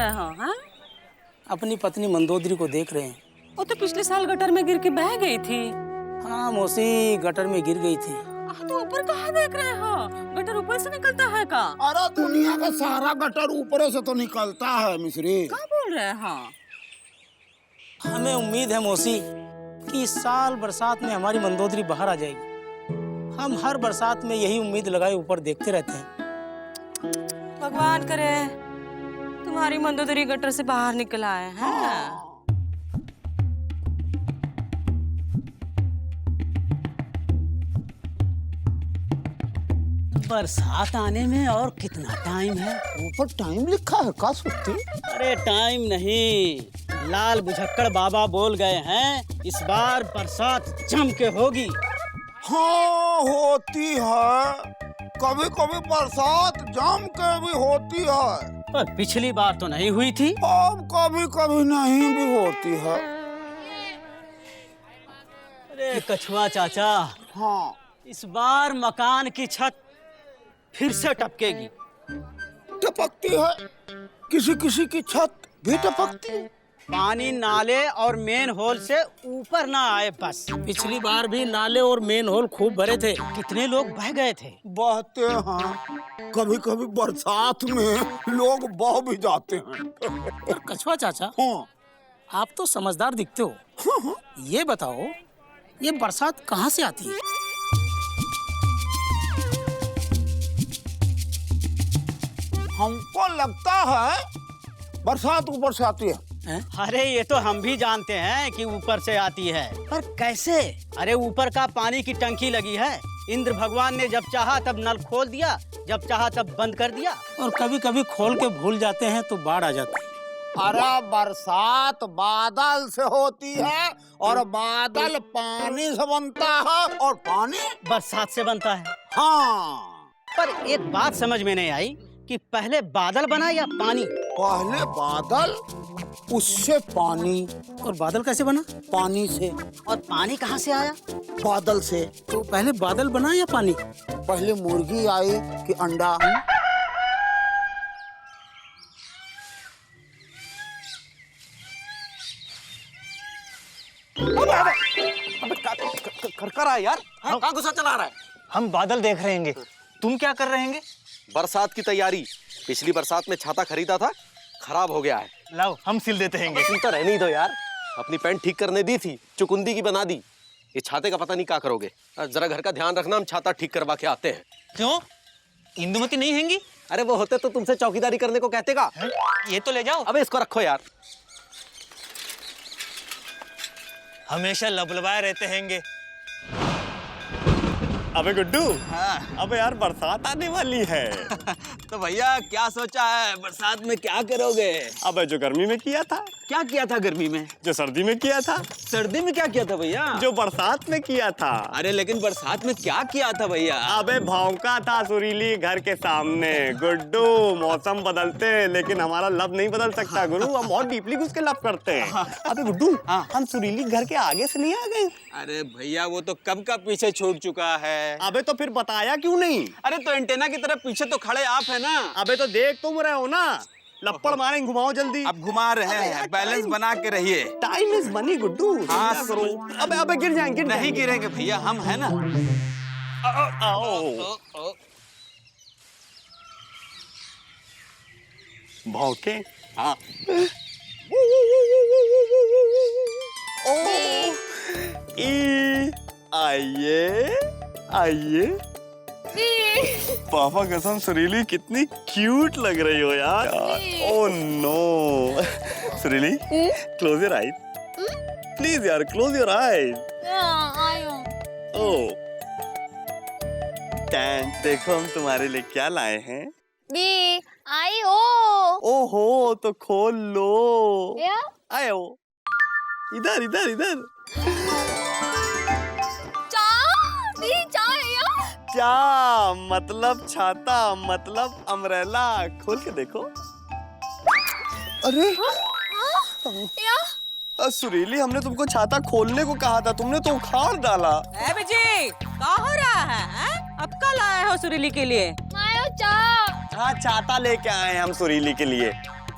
रहे हो? हाँ, अपनी पत्नी मंदोदरी को देख रहे हैं। वो तो पिछले साल गटर में गिर के बह गई थी। हाँ मौसी, गटर में गिर गई थी। तो ऊपर कहाँ देख रहे हो? गटर ऊपर से निकलता है का? अरे दुनिया का सारा गटर ऊपर से तो निकलता है मिश्री। क्या बोल रहे हो? हमें उम्मीद है मौसी कि इस साल बरसात में हमारी मंदोदरी बाहर आ जाएगी। हम हर बरसात में यही उम्मीद लगाए ऊपर देखते रहते हैं। भगवान करे तुम्हारी मंदोदरी गटर से बाहर निकल आए हैं। बरसात आने में और कितना टाइम है? ऊपर टाइम लिखा है का सुत्ती? अरे टाइम नहीं, लाल बुझक्कड़ बाबा बोल गए हैं इस बार बरसात जम के होगी। हाँ होती है, कभी कभी बरसात जम के भी होती है, पर पिछली बार तो नहीं हुई थी। अब कभी कभी नहीं भी होती है। अरे कछुआ चाचा, हाँ इस बार मकान की छत फिर से टपकेगी। टपकती है, किसी किसी की छत भी टपकती है। पानी नाले और मेन होल से ऊपर ना आए बस। पिछली बार भी नाले और मेन होल खूब भरे थे। कितने लोग बह गए थे। बहते हैं, कभी कभी बरसात में लोग बह भी जाते हैं। कछुआ चाचा, हाँ आप तो समझदार दिखते हो। ये बताओ, ये बरसात कहाँ से आती है? हमको लगता है बरसात ऊपर से आती है। अरे ये तो हम भी जानते हैं कि ऊपर से आती है, पर कैसे? अरे ऊपर का पानी की टंकी लगी है। इंद्र भगवान ने जब चाहा तब नल खोल दिया, जब चाहा तब बंद कर दिया। और कभी कभी खोल के भूल जाते हैं तो बाढ़ आ जाती है। अरे बरसात बादल से होती है और बादल पानी से बनता है और पानी बरसात से बनता है। हाँ, पर एक बात समझ में नहीं आई कि पहले बादल बना या पानी? पहले बादल, उससे पानी। और बादल कैसे बना? पानी से। और पानी कहाँ से आया? बादल से। तो पहले बादल बना या पानी? पहले मुर्गी आई कि अंडा? कर रहा है यार, कहाँ गुस्सा चला रहा है? हम बादल देख रहे हैं। तुम क्या कर रहे हैं? बरसात की तैयारी। पिछली बरसात में छाता खरीदा था, खराब हो गया है। लाओ हम सिल देते हैं। तुम तो रहने ही दो यार, अपनी पैंट ठीक करने दी थी, चुकुंदी की बना दी। ये छाते का पता नहीं क्या करोगे। जरा घर का ध्यान रखना, हम छाता ठीक करवा के आते हैं। क्यों? इंदुमती नहीं हैंगी? अरे वो होते तो तुमसे चौकीदारी करने को कहते का। ये तो ले जाओ। अबे इसको रखो यार। हमेशा लबलबाए रहते हैंगे। अबे गुड्डू, अबे यार बरसात आने वाली है। तो भैया क्या सोचा है, बरसात में क्या करोगे? अबे जो गर्मी में किया था। क्या किया था गर्मी में? जो सर्दी में किया था। सर्दी में क्या किया था भैया? जो बरसात में किया था। अरे लेकिन बरसात में क्या किया था भैया? अबे भौंका था सुरीली घर के सामने। गुड्डू, मौसम बदलते हैं लेकिन हमारा लब नहीं बदल सकता गुरु। हम बहुत डीपली घुस के लब करते हैं। अबे गुड्डू, हम सुरीली घर के आगे से नहीं आ गए? अरे भैया वो तो कब का पीछे छूट चुका है। अबे तो फिर बताया क्यों नहीं? अरे तो एंटेना की तरफ पीछे तो खड़े आप है ना। अबे तो देख तुम रहे हो ना। लपड़ मारें, घुमाओ जल्दी। अब घुमा रहे हैं, बैलेंस बना के रहिए। Time is money Guddu. हाँ करो। अबे अबे गिर जाएंगे। नहीं गिरेंगे भैया, हम है ना। भौंके। हाँ आइए आइए। पापा कसम सुरीली कितनी क्यूट लग रही हो यार। Oh no. Surili close your eyes please यार, क्लोज योर आईज। ओह टैन, देखो हम तुम्हारे लिए क्या लाए हैं। आई हो। ओहो तो खोल लो। या? आयो इधर इधर इधर। क्या मतलब छाता, मतलब अम्ब्रेला। खोल के देखो। अरे सुरीली, हमने तुमको छाता खोलने को कहा था, तुमने तो उखाड़ डाला। बेजी, क्या हो रहा है? अब कल आए हो सुरीली के लिए? हाँ छाता लेके आए हम सुरीली के लिए।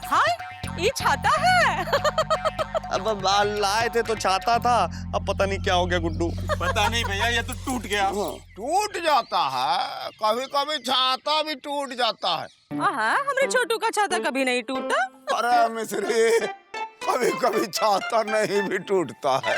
हाय, ये छाता है। अब लाए थे तो छाता था, अब पता नहीं क्या हो गया गुड्डू। पता नहीं भैया, ये तो टूट गया। टूट जाता है, कभी कभी छाता भी टूट जाता है। हाँ, हमारे छोटू का छाता कभी नहीं टूटा। अरे मिस्री, कभी कभी छाता नहीं भी टूटता है।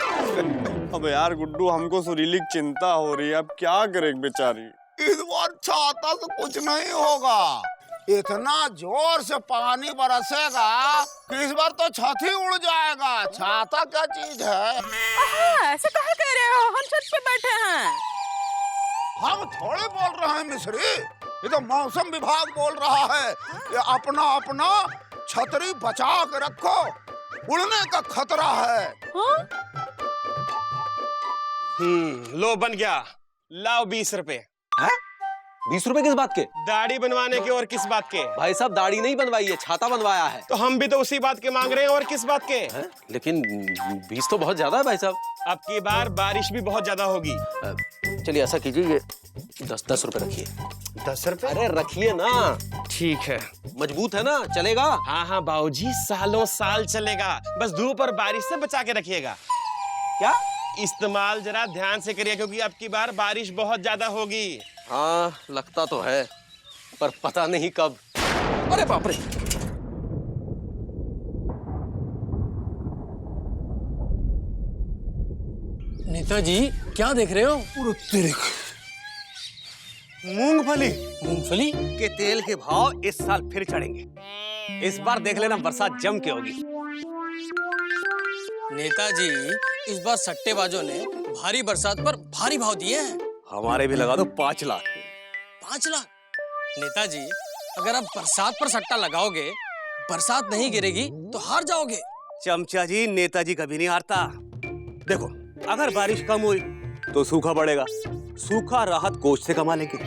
अब यार गुड्डू, हमको सुरीली की चिंता हो रही है, अब क्या करें बेचारी। इस बार छाता से कुछ नहीं होगा, इतना जोर से पानी बरसेगा कि इस बार तो छत ही उड़ जाएगा। छाता क्या चीज है? ऐसे कहा कह रहे हो? हम छत पे बैठे हैं। हम थोड़े बोल रहे हैं मिस्री, ये तो मौसम विभाग बोल रहा है कि अपना अपना छतरी बचा के रखो, उड़ने का खतरा है। लो बन गया, लाओ 20 रुपए। 20 रुपए किस बात के? दाढ़ी बनवाने के। और किस बात के? भाई साहब दाढ़ी नहीं बनवाई है, छाता बनवाया है। तो हम भी तो उसी बात के मांग रहे हैं। और किस बात के? लेकिन 20 तो बहुत ज्यादा है भाई साहब। अब की बार बारिश भी बहुत ज्यादा होगी। चलिए ऐसा कीजिए, ये 10 रुपए रखिए। 10 रुपए? अरे रखिए ना। ठीक है। मजबूत है ना, चलेगा? हाँ हाँ बाबूजी, सालों साल चलेगा। बस धूप और बारिश से बचा के रखिएगा। क्या? इस्तेमाल जरा ध्यान से करिए, क्योंकि अब की बार बारिश बहुत ज्यादा होगी। हाँ लगता तो है, पर पता नहीं कब। अरे बाप रे! नेताजी क्या देख रहे हो? मूंगफली मूंगफली? के तेल के भाव इस साल फिर चढ़ेंगे। इस बार देख लेना, बरसात जम के होगी। नेताजी, इस बार सट्टेबाजों ने भारी बरसात पर भारी भाव दिए हैं। हमारे भी लगा दो 5 लाख। 5 लाख? नेताजी, अगर आप बरसात पर सट्टा लगाओगे, बरसात नहीं गिरेगी तो हार जाओगे। चमचा जी, नेताजी कभी नहीं हारता। देखो, अगर बारिश कम हुई तो सूखा बढ़ेगा, सूखा राहत कोष से कमा लेंगे।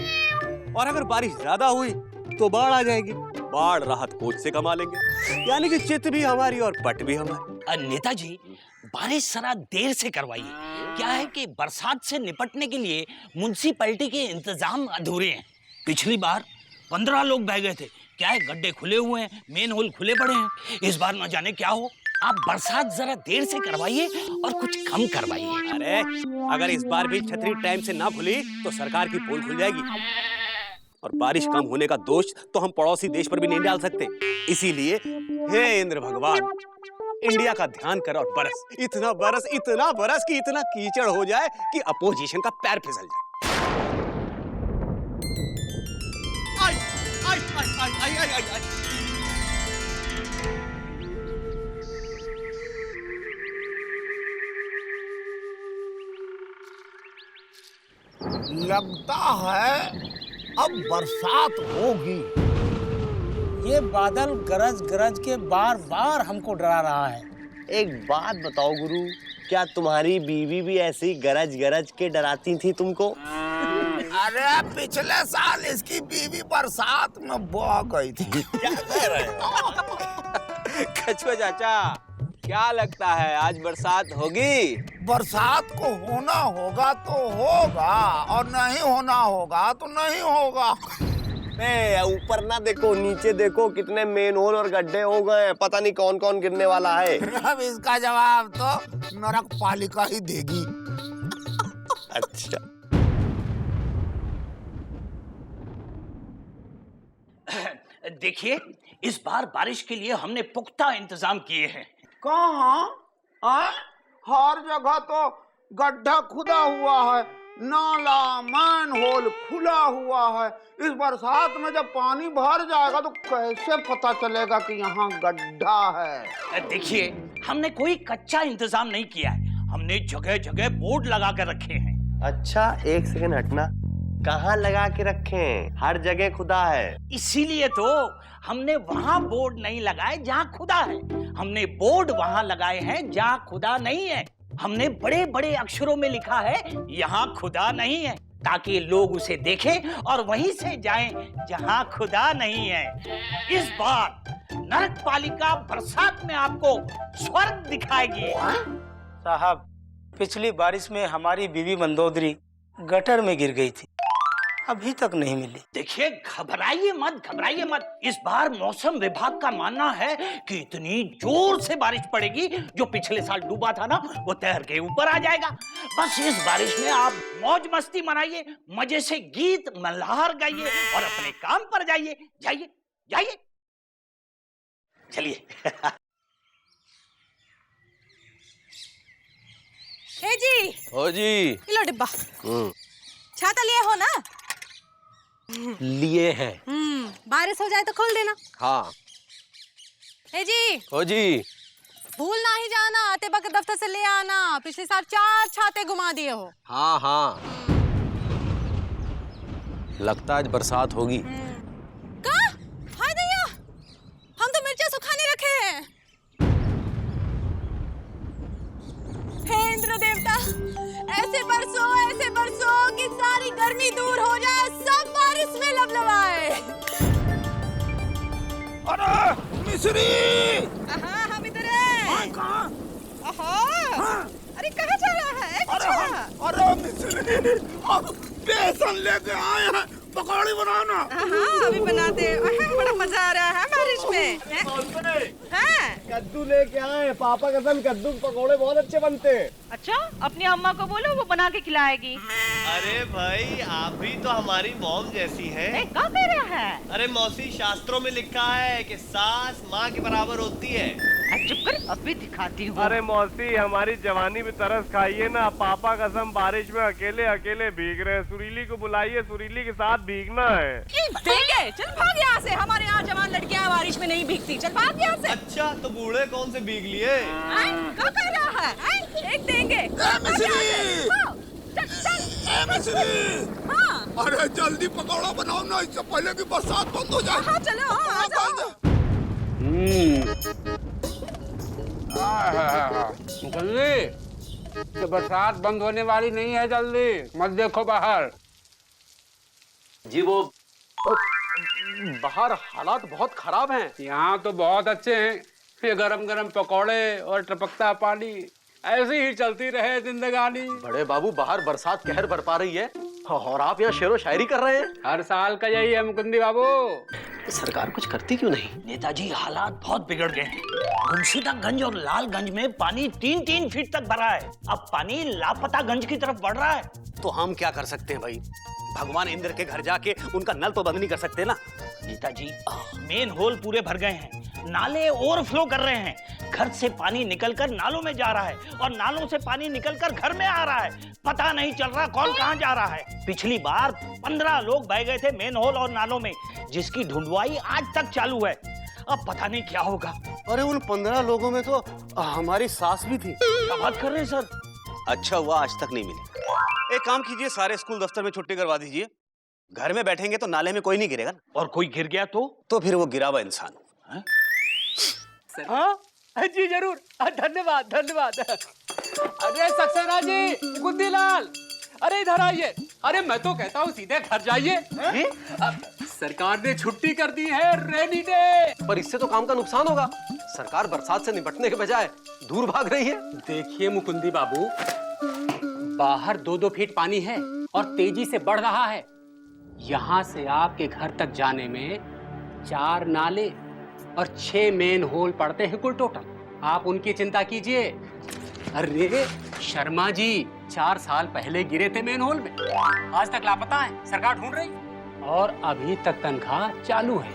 और अगर बारिश ज्यादा हुई तो बाढ़ आ जाएगी, बाढ़ राहत कोष से कमा लेंगे। यानी कि चित भी हमारी और पट भी हमारी। नेताजी, बारिश जरा देर से करवाइए। क्या है कि बरसात से निपटने के लिए म्युनिसिपैलिटी के इंतजाम अधूरे हैं। पिछली बार 15 लोग बह गए थे। क्या है, गड्ढे खुले हुए हैं, मेन होल खुले पड़े हैं। इस बार न जाने क्या हो। आप बरसात जरा देर से करवाइए और कुछ कम करवाइए। अरे अगर इस बार भी छतरी टाइम से ना खुली तो सरकार की पोल खुल जाएगी। और बारिश कम होने का दोष तो हम पड़ोसी देश पर भी नहीं डाल सकते। इसीलिए हे इंद्र भगवान, इंडिया का ध्यान करो और बरस, इतना बरस कि इतना कीचड़ हो जाए कि अपोजिशन का पैर फिसल जाए। आई, आई, आई, आई, आई, आई, आई, आई। लगता है अब बरसात होगी। ये बादल गरज गरज के बार बार हमको डरा रहा है। एक बात बताओ गुरु, क्या तुम्हारी बीवी भी ऐसी गरज गरज के डराती थी तुमको? अरे पिछले साल इसकी बीवी बरसात में बह गई थी। क्या कह रहे हो? कछुआ चाचा, क्या लगता है आज बरसात होगी? बरसात को होना होगा तो होगा, और नहीं होना होगा तो नहीं होगा। ऊपर ना देखो, नीचे देखो, कितने मेन होल और गड्ढे हो गए। पता नहीं कौन कौन गिरने वाला है। अब इसका जवाब तो नरक पालिका ही देगी। अच्छा, देखिए, इस बार बारिश के लिए हमने पुख्ता इंतजाम किए हैं। कहाँ? हर जगह तो गड्ढा खुदा हुआ है, नाला मैन होल खुला हुआ है। इस बरसात में जब पानी भर जाएगा तो कैसे पता चलेगा कि यहाँ गड्ढा है? देखिए, हमने कोई कच्चा इंतजाम नहीं किया है। हमने जगह जगह बोर्ड लगा कर रखे हैं। अच्छा एक सेकंड हटना, कहाँ लगा के रखे? हर जगह खुदा है। इसीलिए तो हमने वहाँ बोर्ड नहीं लगाए जहाँ खुदा है। हमने बोर्ड वहाँ लगाए हैं जहाँ खुदा नहीं है। हमने बड़े बड़े अक्षरों में लिखा है यहाँ खुदा नहीं है, ताकि लोग उसे देखें और वहीं से जाएं जहाँ खुदा नहीं है। इस बार नरक पालिका बरसात में आपको स्वर्ग दिखाएगी। साहब, पिछली बारिश में हमारी बीवी मंदोदरी गटर में गिर गई थी। अभी तक नहीं मिली। देखिए, घबराइए मत। इस बार मौसम विभाग का मानना है कि इतनी जोर से बारिश पड़ेगी, जो पिछले साल डूबा था ना, वो तैर के ऊपर आ जाएगा। बस इस बारिश में आप मौज मस्ती मनाइए, मजे से गीत मल्हार गाइए और अपने काम पर जाइए। चलिए। हे जी, ओ जी। लो डिब्बा। छाता लिए हो ना? लिए है। बारिश हो जाए तो खोल देना। हाँ। हे जी, ओ जी। भूल ना ही जाना, आते वक्त दफ्तर से ले आना। पिछले साल 4 छाते घुमा दिए हो। हाँ हाँ, लगता है आज बरसात होगी। का? हाय दैया, हम तो मिर्चा सुखाने रखे हैं। हे इंद्र देवता, ऐसे बरसो कि सारी गर्मी दूर हो जाए, सब बारिश में लबलबाए। अरे मिस्री! हम इधर हैं। कहाँ? अरे कहाँ जा रहा है? अरे मिस्री, हम बेसन लेके आए हैं, पकौड़ी बनाना। अभी बनाते हैं। बड़ा मजा आ रहा है बारिश में। कद्दू लेके आए, पापा कसम कद्दू के पकौड़े बहुत अच्छे बनते हैं। अच्छा, अपनी अम्मा को बोलो, वो बना के खिलाएगी। अरे भाई, आप भी तो हमारी मॉम जैसी हैं। क्या कह रहा है? अरे मौसी, शास्त्रों में लिखा है कि सास माँ के बराबर होती है। चुप कर, अभी दिखाती हूँ। अरे मौसी, हमारी जवानी में तरस खाइए ना। पापा कसम बारिश में अकेले भीग रहे हैं। सुरीली को बुलाइए, सुरीली के साथ भीगना है। देंगे, चल भाग यहाँ से। हमारे यहाँ जवान लड़कियाँ बारिश में नहीं भीगती। चल भाग यहाँ से। अच्छा, तो बूढ़े कौन से भीग लिए? क्या कह रहा है? एक देंगे। अरे जल्दी पकौड़ा बनाओ ना, इससे पहले कि बरसात बंद हो जाए। हाँ चलो, आ जाओ। मुखर्जी, बरसात बंद होने वाली नहीं है, जल्दी मत देखो बाहर। जी वो बाहर हालात बहुत खराब हैं। यहाँ तो बहुत अच्छे हैं। ये गरम गरम पकौड़े और टपकता पानी, ऐसे ही चलती रहे जिंदगानी। बड़े बाबू, बाहर बरसात कहर बरपा रही है और आप यहाँ शेरो शायरी कर रहे हैं। हर साल का यही है मुकुंदी बाबू। सरकार कुछ करती क्यों नहीं? नेताजी, हालात बहुत बिगड़ गए हैं। गुमशुदागंज और लालगंज में पानी 3-3 फीट तक भरा है। अब पानी लापतागंज की तरफ बढ़ रहा है। तो हम क्या कर सकते हैं भाई? भगवान इंद्र के घर जाके उनका नल तो बंद नहीं कर सकते ना। नेताजी, मेन होल पूरे भर गए हैं, नाले ओवरफ्लो कर रहे हैं। घर से पानी निकलकर नालों में जा रहा है और नालों से पानी निकलकर घर में आ रहा है। पता नहीं चल रहा कौन कहां जा रहा है। पिछली बार 15 लोग बह गए थे मेन होल और नालों में, जिसकी ढूंढवाई आज तक चालू है। अब पता नहीं क्या होगा। अरे उन 15 लोगों में तो हमारी सास भी थी। क्या बात कर रहे हैं सर? अच्छा हुआ आज तक नहीं मिली। एक काम कीजिए, सारे स्कूल दफ्तर में छुट्टी करवा दीजिए। घर में बैठेंगे तो नाले में कोई नहीं गिरेगा। और कोई गिर गया तो फिर वो गिरा हुआ इंसान। जी जरूर, धन्यवाद। अरे सक्सेना जी, गुद्दीलाल, अरे इधर आइए। अरे मैं तो कहता हूँ सीधे घर जाइए। सरकार ने छुट्टी कर दी है, रेनी डे। पर इससे तो काम का नुकसान होगा। सरकार बरसात से निपटने के बजाय दूर भाग रही है। देखिए मुकुंदी बाबू, बाहर 2-2 फीट पानी है और तेजी से बढ़ रहा है। यहाँ से आपके घर तक जाने में 4 नाले और 6 मेन होल पड़ते हैं कुल टोटल। आप उनकी चिंता कीजिए। अरे शर्मा जी 4 साल पहले गिरे थे मेन होल में, आज तक लापता है। सरकार ढूंढ रही और अभी तक तनख्वाह चालू है।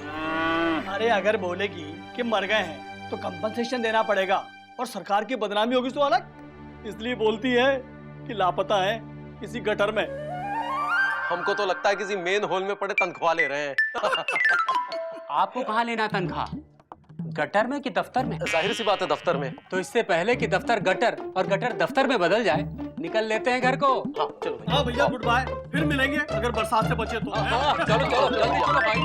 अरे अगर बोलेगी कि मर गए हैं तो कंपनसेशन देना पड़ेगा और सरकार की बदनामी होगी तो अलग। इसलिए बोलती है कि लापता है किसी गटर में। हमको तो लगता है किसी मेन होल में पड़े तनख्वाह ले रहे हैं। आपको कहाँ लेना तनख्वाह, गटर में कि दफ्तर में? जाहिर सी बात है दफ्तर में। तो इससे पहले कि दफ्तर गटर और गटर दफ्तर में बदल जाए, निकल लेते हैं घर को। हाँ चलो। हाँ भैया, गुड बाय, फिर मिलेंगे अगर बरसात से बचे तो। चलो जल्दी चलो भाई।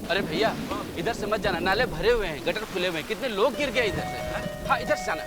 अरे भैया, इधर से मत जाना, नाले भरे हुए हैं, गटर खुले हुए हैं, कितने लोग गिर गए इधर से। हाँ, इधर से जाना।